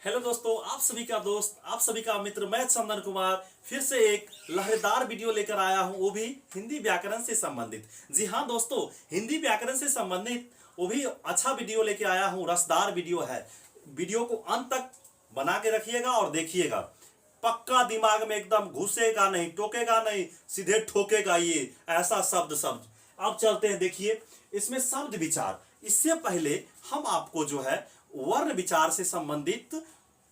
Hello दोस्तों, आप सभी का दोस्त, आप सभी का मित्र मैं चंदन कुमार फिर से एक लहरदार वीडियो लेकर आया हूं, वो भी हिंदी व्याकरण से संबंधित। जी हां दोस्तों, हिंदी व्याकरण से संबंधित वो भी अच्छा वीडियो लेके आया हूं, रसदार वीडियो है। वीडियो को अंत तक बना के रखिएगा और देखिएगा, पक्का दिमाग में एकदम घुसेगा नहीं, टोकेगा नहीं, सीधे ठोकेगा ये ऐसा शब्द शब्द। अब चलते हैं, देखिए इसमें शब्द विचार। इससे पहले हम आपको जो है वर्ण विचार से संबंधित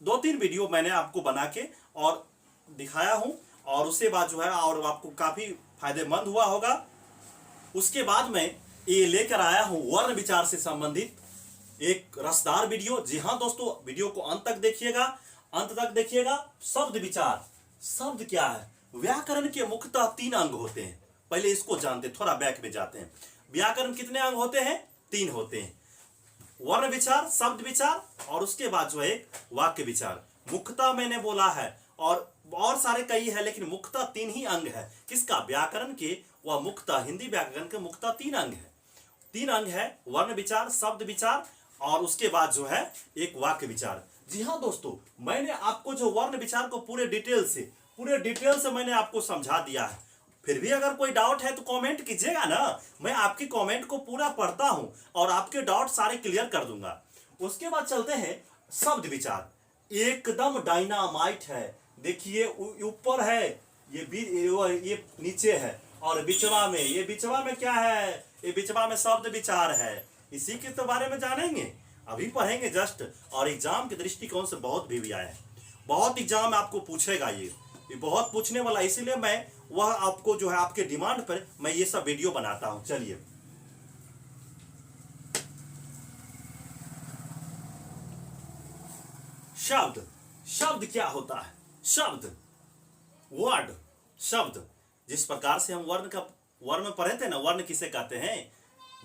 दो तीन वीडियो मैंने आपको बना के और दिखाया हूं, और उसके बाद जो है और आपको काफी फायदेमंद हुआ होगा। उसके बाद मैं ये लेकर आया हूं वर्ण विचार से संबंधित एक रसदार वीडियो। जी हां दोस्तों, वीडियो को अंत तक देखिएगा, अंत तक देखिएगा। शब्द विचार, शब्द क्या है? व्याकरण के मुख्यतः तीन अंग होते हैं। पहले इसको जानते, थोड़ा बैक में जाते हैं। व्याकरण कितने अंग होते हैं? तीन होते हैं। वर्ण विचार, शब्द विचार, और उसके बाद जो है वाक्य विचार। मुख्यतः मैंने बोला है और सारे कई है, लेकिन मुख्यतः तीन ही अंग है। किसका? व्याकरण के। वह मुख्यतः हिंदी व्याकरण के मुख्यतः तीन अंग है। तीन अंग है, वर्ण विचार, शब्द विचार, और उसके बाद जो है एक वाक्य विचार। जी हाँ दोस्तों, मैंने आपको जो वर्ण विचार को पूरे डिटेल से मैंने आपको समझा दिया है। फिर भी अगर कोई डाउट है तो कमेंट कीजिएगा ना, मैं आपकी कमेंट को पूरा पढ़ता हूं और आपके डाउट सारे क्लियर कर दूंगा। उसके बाद चलते हैं शब्द विचार। एकदम डायनामाइट है। देखिए ऊपर है, ये नीचे है, और बिचवा में क्या है? ये बिचवा में शब्द विचार है। इसी के तो बारे में जानेंगे, अभी पढ़ेंगे जस्ट। और एग्जाम के दृष्टिकोण से बहुत भी आया है, बहुत एग्जाम आपको पूछेगा, ये बहुत पूछने वाला, इसीलिए मैं वह आपको जो है आपके डिमांड पर मैं ये सब वीडियो बनाता हूं। चलिए, शब्द। शब्द क्या होता है? शब्द, वर्ड, शब्द। जिस प्रकार से हम वर्ण पढ़े थे ना, वर्ण किसे कहते हैं?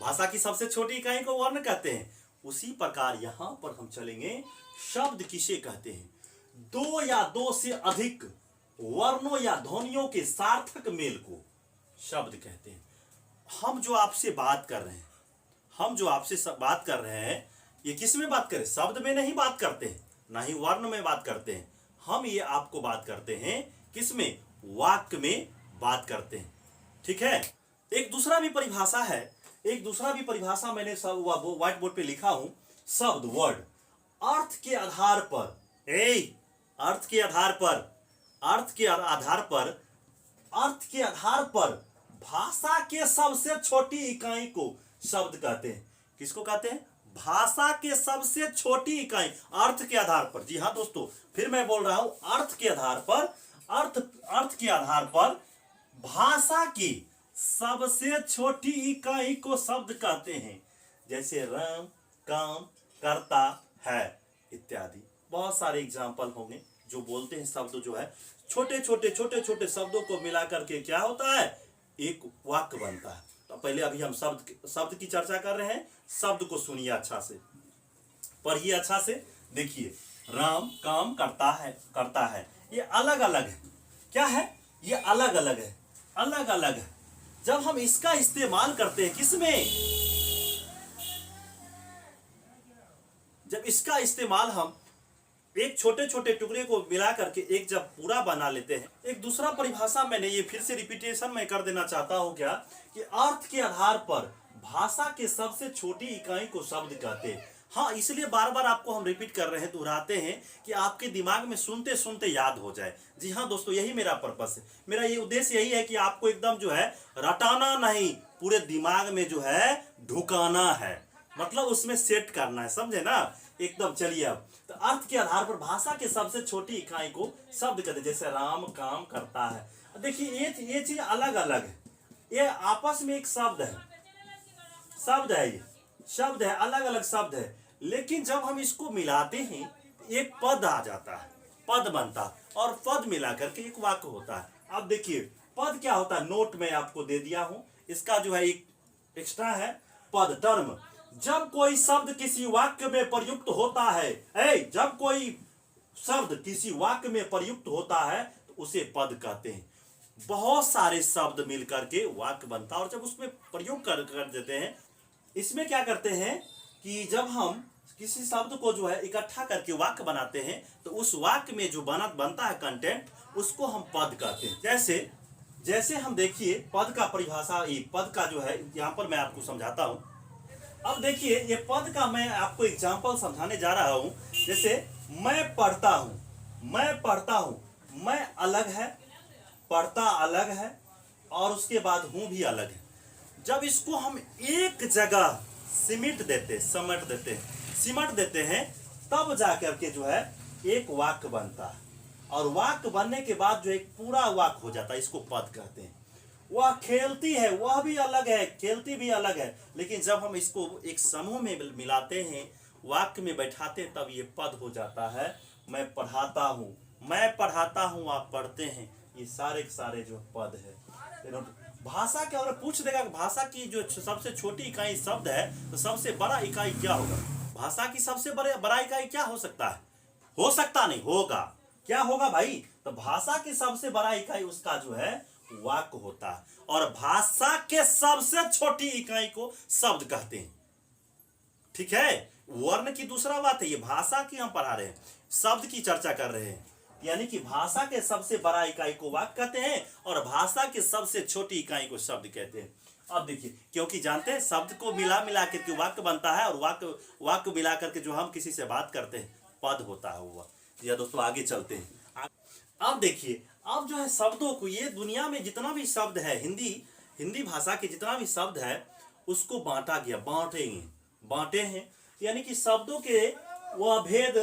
भाषा की सबसे छोटी इकाई को वर्ण कहते हैं। उसी प्रकार यहां पर हम चलेंगे, शब्द किसे कहते हैं? दो या दो से अधिक वर्णों या ध्वनियों के सार्थक मेल को शब्द कहते हैं। हम जो आपसे बात कर रहे हैं, ये किस में बात करें? शब्द में नहीं बात करते हैं, ना ही वर्ण में बात करते हैं। हम ये आपको बात करते हैं किस में? वाक्य में बात करते हैं। ठीक है। एक दूसरा भी परिभाषा मैंने सब व्हाइट बोर्ड पे लिखा हूं। शब्द, वर्ड, अर्थ के आधार पर भाषा के सबसे छोटी इकाई को शब्द कहते हैं। किसको कहते हैं? भाषा के सबसे छोटी इकाई, अर्थ के आधार पर। जी हाँ दोस्तों, फिर मैं बोल रहा हूं, अर्थ के आधार पर भाषा की सबसे छोटी इकाई को शब्द कहते हैं। जैसे राम काम करता है इत्यादि। बहुत सारे एग्जाम्पल होंगे जो बोलते हैं शब्द जो है छोटे छोटे शब्दों को मिला करके क्या होता है? एक वाक्य बनता है। तो पहले अभी हम शब्द की चर्चा कर रहे हैं। शब्द को सुनिए अच्छा से, पढ़िए अच्छा से। देखिए, राम काम करता है, ये अलग अलग है। क्या है? ये अलग अलग है। जब हम इसका इस्तेमाल करते हैं किसमें? जब इसका इस्तेमाल हम एक छोटे छोटे टुकड़े को मिला करके एक जब पूरा बना लेते हैं। एक दूसरा परिभाषा मैंने ये फिर से रिपीटेशन में कर देना चाहता हूं, क्या कि अर्थ के आधार पर भाषा के सबसे छोटी इकाई को शब्द कहते हैं। हाँ, इसलिए बार बार आपको हम रिपीट कर रहे हैं, दोहराते हैं कि आपके दिमाग में सुनते सुनते याद हो जाए। जी हाँ दोस्तों, यही मेरा पर्पस है, मेरा ये उद्देश्य यही है कि आपको एकदम जो है रटाना नहीं, पूरे दिमाग में जो है ढुकाना है, मतलब उसमें सेट करना है, समझे ना एकदम। चलिए, अब तो अर्थ के आधार पर भाषा के सबसे छोटी इकाई को शब्द कहते हैं। जैसे राम काम करता है। देखिए, ये चीज अलग अलग है, ये आपस में एक शब्द है, ये शब्द है, अलग अलग शब्द है। लेकिन जब हम इसको मिलाते हैं एक पद आ जाता है, पद बनता है, और पद मिला करके एक वाक्य होता है। अब देखिए पद क्या होता है, नोट में आपको दे दिया हूं, इसका जो है एक एक्स्ट्रा है पद, टर्म। जब कोई शब्द किसी वाक्य में प्रयुक्त होता है, जब कोई शब्द किसी वाक्य में प्रयुक्त होता है तो उसे पद कहते हैं। बहुत सारे शब्द मिलकर के वाक्य बनता है, और जब उसमें प्रयोग कर देते हैं, इसमें क्या करते हैं कि जब हम किसी शब्द को जो है इकट्ठा करके वाक्य बनाते हैं, तो उस वाक्य में जो बनता है कंटेंट, उसको हम पद कहते हैं। जैसे जैसे हम देखिए पद का परिभाषा, ये पद का जो है यहाँ पर मैं आपको समझाता हूँ। अब देखिए ये पद का मैं आपको एग्जाम्पल समझाने जा रहा हूँ। जैसे मैं पढ़ता हूँ, मैं पढ़ता हूँ, मैं अलग है, पढ़ता अलग है, और उसके बाद हूँ भी अलग है। जब इसको हम एक जगह सिमट देते हैं, तब जाकर के जो है एक वाक्य बनता है, और वाक्य बनने के बाद जो एक पूरा वाक्य हो जाता है, इसको पद कहते हैं। वह खेलती है, वह भी अलग है, खेलती भी अलग है, लेकिन जब हम इसको एक समूह में मिलाते हैं, वाक्य में बैठाते हैं, तब ये पद हो जाता है। मैं पढ़ाता हूँ, मैं पढ़ाता हूँ, आप पढ़ते हैं, ये सारे के सारे जो पद है। भाषा के अगर पूछ देगा कि भाषा की जो सबसे छोटी इकाई शब्द है, तो सबसे बड़ा इकाई क्या होगा? भाषा की सबसे बड़ा इकाई क्या हो सकता है? हो सकता नहीं, होगा। क्या होगा भाई? तो भाषा की सबसे बड़ा इकाई उसका जो है वाक्य होता है, और भाषा के सबसे छोटी इकाई को शब्द कहते हैं। ठीक है, वर्ण की दूसरा बात है, ये भाषा की हम पढ़ा रहे हैं, शब्द की चर्चा कर रहे हैं। यानी कि भाषा के सबसे बड़ा इकाई को वाक्य कहते हैं, और भाषा की सबसे छोटी इकाई को शब्द कहते हैं। अब देखिए, क्योंकि जानते हैं शब्द को मिला करके वाक्य बनता है, और वाक्य मिला करके जो हम किसी से बात करते हैं, पद होता है वो। या दोस्तों आगे चलते हैं। अब देखिए, अब जो है शब्दों को, ये दुनिया में जितना भी शब्द है, हिंदी भाषा के जितना भी शब्द है, उसको बांटा गया, बांटे हैं। यानी कि शब्दों के वह भेद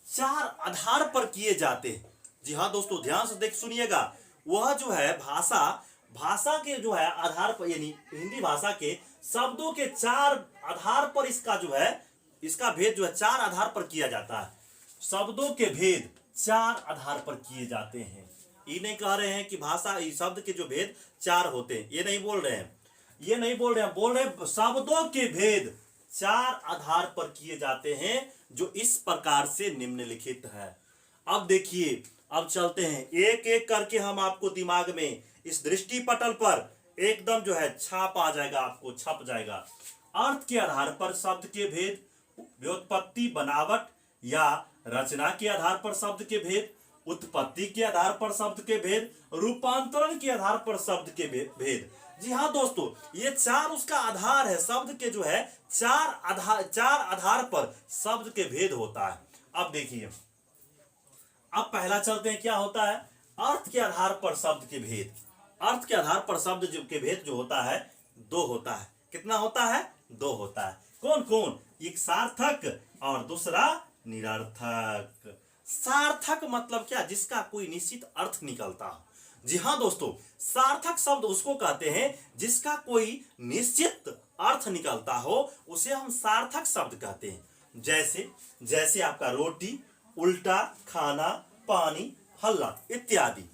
4 आधार पर किए जाते हैं। जी हाँ दोस्तों, ध्यान से सुनिएगा। वह जो है भाषा के जो है आधार पर, यानी हिंदी भाषा के शब्दों के 4 आधार पर इसका भेद जो है 4 आधार पर किया जाता है। शब्दों के भेद 4 आधार पर किए जाते हैं। ये नहीं कह रहे हैं कि भाषा शब्द के जो भेद 4 होते हैं, ये नहीं बोल रहे हैं, बोल रहे हैं शब्दों के भेद 4 आधार पर किए जाते हैं, जो इस प्रकार से निम्नलिखित है। अब देखिए, अब चलते हैं एक एक करके, हम आपको दिमाग में इस दृष्टि पटल पर एकदम जो है छप जाएगा। अर्थ के आधार पर शब्द के भेद, व्युत्पत्ति, बनावट या रचना के आधार पर शब्द के भेद, उत्पत्ति के आधार पर शब्द के भेद, रूपांतरण के आधार पर शब्द के भेद। जी हाँ दोस्तों, ये 4 उसका आधार है। शब्द के जो है 4 आधार पर शब्द के भेद होता है। अब देखिए, अब पहला चलते हैं, क्या होता है? अर्थ के आधार पर शब्द के भेद। अर्थ के आधार पर शब्द के भेद जो होता है 2 होता है। कितना होता है? 2 होता है। कौन कौन? एक सार्थक और दूसरा निरर्थक। सार्थक मतलब क्या? जिसका कोई निश्चित अर्थ निकलता हो। जी हाँ दोस्तों, सार्थक शब्द उसको कहते हैं जिसका कोई निश्चित अर्थ निकलता हो, उसे हम सार्थक शब्द कहते हैं। जैसे आपका रोटी, उल्टा, खाना, पानी, हल्ला इत्यादि।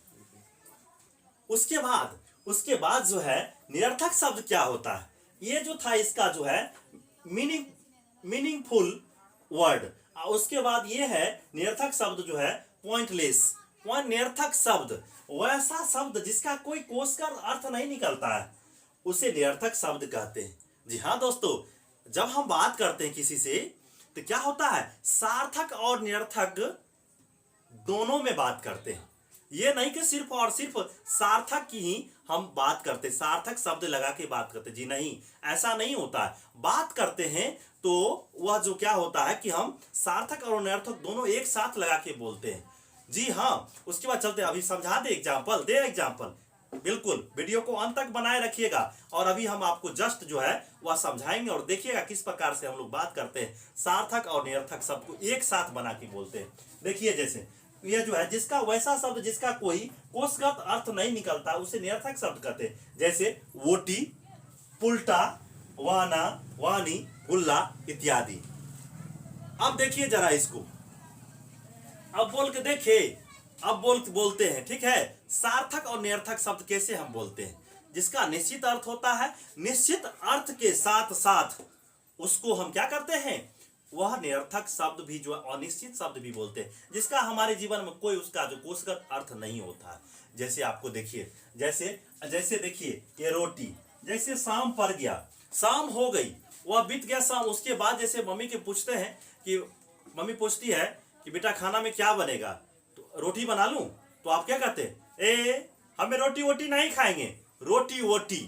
उसके बाद जो है निरर्थक शब्द क्या होता है? ये जो था इसका जो है मीनिंगफुल वर्ड। उसके बाद ये है निरर्थक शब्द जो है पॉइंटलेस। निरर्थक शब्द वैसा शब्द जिसका कोई कोसकर अर्थ नहीं निकलता है, उसे निरर्थक शब्द कहते हैं। जी हाँ दोस्तों, जब हम बात करते हैं किसी से, तो क्या होता है? सार्थक और निरर्थक दोनों में बात करते हैं। ये नहीं कि सिर्फ और सिर्फ सार्थक की ही हम बात करते, सार्थक शब्द लगा के बात करते। जी नहीं, ऐसा नहीं होता है। बात करते हैं तो वह जो क्या होता है कि हम सार्थक और निरर्थक दोनों एक साथ लगा के बोलते हैं। जी हाँ, उसके बाद चलते हैं। अभी समझा दे एग्जाम्पल। बिल्कुल वीडियो को अंत तक बनाए रखिएगा, और अभी हम आपको जस्ट जो है वह समझाएंगे, और देखिएगा किस प्रकार से हम लोग बात करते हैं, सार्थक और निरर्थक शब्द को एक साथ बना के बोलते हैं। देखिए, जैसे यह जो है जिसका वैसा शब्द जिसका कोई कोषगत अर्थ नहीं निकलता, उसे निरर्थक शब्द कहते हैं। जैसे वोटी, पुल्टा, वाना, वानी, गुल्ला इत्यादि। अब देखिए जरा इसको, अब बोल के देखिए, अब बोलते हैं। ठीक है, सार्थक और निरर्थक शब्द कैसे हम बोलते हैं? जिसका निश्चित अर्थ होता है, निश्चित अर्थ के साथ साथ उसको हम क्या करते हैं? वह निरर्थक शब्द भी जो अनिश्चित शब्द भी बोलते हैं, जिसका हमारे जीवन में कोई उसका जो कोषगत अर्थ नहीं होता है। जैसे आपको देखिए, जैसे देखिए ये रोटी, जैसे शाम पड़ गया, शाम हो गई, वह बीत गया शाम। उसके बाद जैसे मम्मी के पूछते हैं कि मम्मी पूछती है कि बेटा खाना में क्या बनेगा, तो रोटी बना लूं, तो आप क्या कहते हैं, हमें रोटी वोटी नहीं खाएंगे। रोटी वोटी,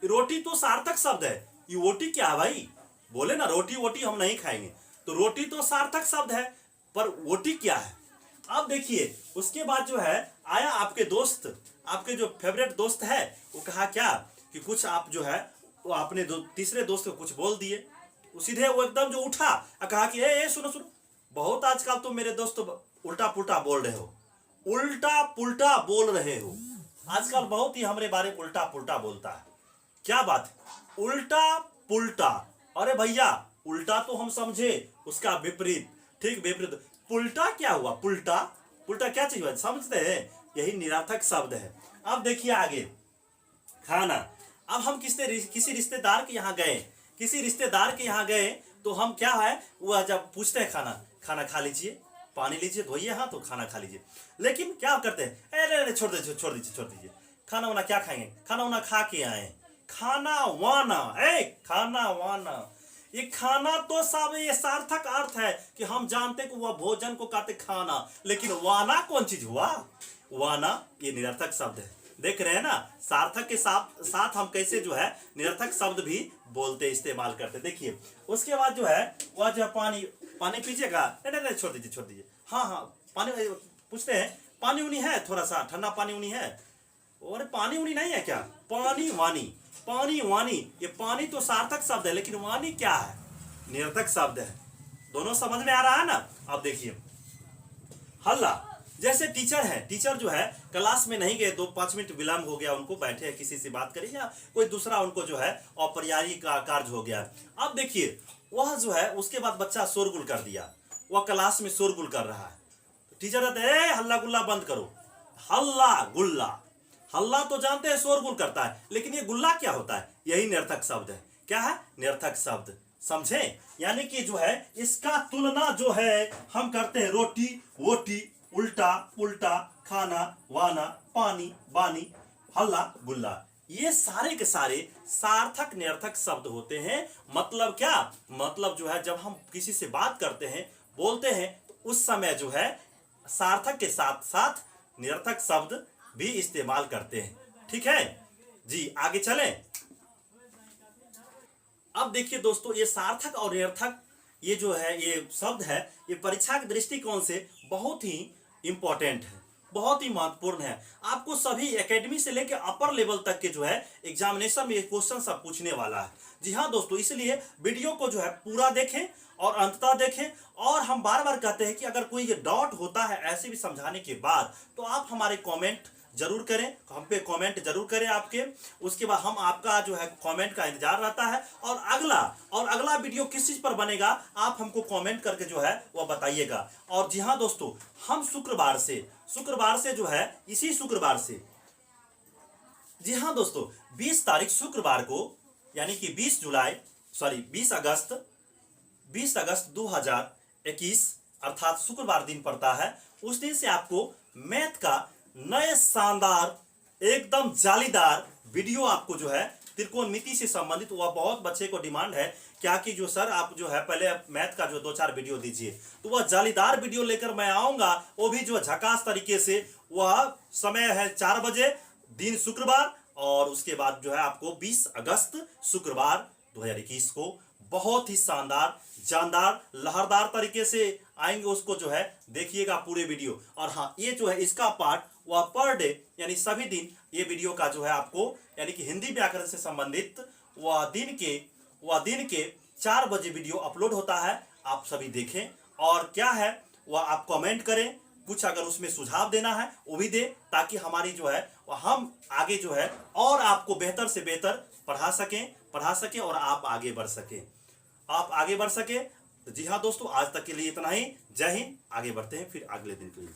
रोटी तो सार्थक शब्द है, ये वोटी क्या है भाई, बोले ना रोटी वोटी हम नहीं खाएंगे, तो रोटी तो सार्थक शब्द है, पर वोटी क्या है। अब देखिए उसके बाद जो है आया आपके दोस्त, आपके जो फेवरेट दोस्त है, वो कहा क्या कि कुछ आप जो है वो आपने तीसरे दोस्त को कुछ बोल दिए, सीधे वो एकदम जो उठा और कहा कि ए सुनो सुनो, बहुत आजकल तो मेरे दोस्त उल्टा पुल्टा बोल रहे हो, उल्टा पुल्टा बोल रहे हो, आजकल बहुत ही हमारे बारे में उल्टा पुल्टा बोलता है। क्या बात है, उल्टा पुल्टा, अरे भैया उल्टा तो हम समझे उसका विपरीत, ठीक विपरीत, पुल्टा क्या हुआ, पुल्टा पुल्टा क्या चीज हुआ, समझते हैं, यही निरर्थक शब्द है। अब देखिए आगे खाना, अब हम किसी रिश्तेदार के यहाँ गए, किसी रिश्तेदार के यहाँ गए, तो हम क्या है वह जब पूछते हैं खाना, खाना खा लीजिए, पानी लीजिए, धोइए हाथ, तो खाना खा लीजिए, लेकिन क्या करते हैं, अरे छोड़ दीजिए छोड़ दीजिए छोड़ दीजिए, खाना वाना क्या खाएंगे, खाना वाना खा के आए, खाना वाना, खाना वाना, ये खाना तो सब ये सार्थक अर्थ है कि हम जानते कि वह भोजन को कहते खाना, लेकिन वाना कौन चीज हुआ, वाना ये निरर्थक शब्द है। देख रहे हैं ना, सार्थक के साथ साथ हम कैसे जो है निरर्थक शब्द भी बोलते इस्तेमाल करते। देखिए उसके बाद जो है वह जो पानी, पानी पीजिएगा, नहीं छोड़ दीजिए छोड़ दीजिए, हाँ हाँ पानी, पूछते हैं पानी उनी है, थोड़ा सा ठंडा पानी उनी है, और पानी उनी नहीं है क्या, पानी वानी, पानी वानी, ये पानी तो सार्थक शब्द है, लेकिन वानी क्या है, निरर्थक शब्द है। दोनों समझ में आ रहा है ना। अब देखिए हल्ला, जैसे टीचर है, टीचर जो है क्लास में नहीं गए, 2-5 मिनट विलंब हो गया, उनको बैठे हैं किसी से बात करें या कोई दूसरा उनको जो है अपरिहार्य का कार्य हो गया। अब देखिए वह जो है उसके बाद बच्चा शोरगुल कर दिया, वह क्लास में शोरगुल कर रहा है, टीचर कहते हैं हल्ला गुल्ला बंद करो, हल्ला गुल्ला, हल्ला तो जानते हैं शोरगुल करता है, लेकिन ये गुल्ला क्या होता है, यही निरर्थक शब्द है। क्या है, निरर्थक शब्द, समझे, यानी कि जो है इसका तुलना जो है हम करते हैं रोटी वोटी, उल्टा पुल्टा, खाना वाना, पानी बानी, हल्ला गुल्ला, ये सारे के सारे सार्थक निरर्थक शब्द होते हैं। मतलब क्या, मतलब जो है जब हम किसी से बात करते हैं बोलते हैं, तो उस समय जो है सार्थक के साथ साथ निरर्थक शब्द भी इस्तेमाल करते हैं। ठीक है जी, आगे चलें। अब देखिए दोस्तों, ये सार्थक और निरर्थक ये जो है ये शब्द है, ये परीक्षा के दृष्टिकोण से बहुत ही इंपॉर्टेंट है, बहुत ही महत्वपूर्ण है। आपको सभी एकेडमी से लेकर अपर लेवल तक के जो है एग्जामिनेशन में ये क्वेश्चन सब पूछने वाला है। जी हाँ दोस्तों, इसलिए वीडियो को जो है पूरा देखें और अंततः देखें। और हम बार बार कहते हैं कि अगर कोई ये डाउट होता है ऐसे भी समझाने के बाद, तो आप हमारे कमेंट जरूर करें, हम पे कमेंट जरूर करें आपके, उसके बाद हम आपका जो है कमेंट का इंतजार रहता है। और अगला वीडियो किस चीज पर बनेगा आप हमको कमेंट करके जो है वह बताइएगा। और जी हाँ दोस्तों, हम शुक्रवार से जो है इसी शुक्रवार से, जी हाँ दोस्तों 20 तारीख शुक्रवार को, यानी कि 20 अगस्त 2021 अर्थात शुक्रवार दिन पड़ता है, उस दिन से आपको मैथ का नए शानदार एकदम जालीदार वीडियो आपको जो है त्रिकोणमिति से संबंधित, वह बहुत बच्चे को डिमांड है क्या कि जो सर आप जो है पहले मैथ का जो 2-4 वीडियो दीजिए, तो वह जालीदार वीडियो लेकर मैं आऊंगा, वो भी जो झकास तरीके से। वह समय है 4 बजे दिन शुक्रवार, और उसके बाद जो है आपको 20 अगस्त शुक्रवार 2021 को बहुत ही शानदार जानदार लहरदार तरीके से आएंगे, उसको जो है देखिएगा पूरे वीडियो। और हाँ, ये जो है इसका पार्ट वह पर डे यानी सभी दिन ये वीडियो का जो है आपको, यानी कि हिंदी व्याकरण से संबंधित वह दिन के 4 बजे वीडियो अपलोड होता है, आप सभी देखें। और क्या है वह आप कमेंट करें, कुछ अगर उसमें सुझाव देना है वो भी दे, ताकि हमारी जो है हम आगे जो है और आपको बेहतर से बेहतर पढ़ा सकें और आप आगे बढ़ सके। जी हाँ दोस्तों, आज तक के लिए इतना ही। जय हिंद। आगे बढ़ते हैं फिर अगले दिन के लिए।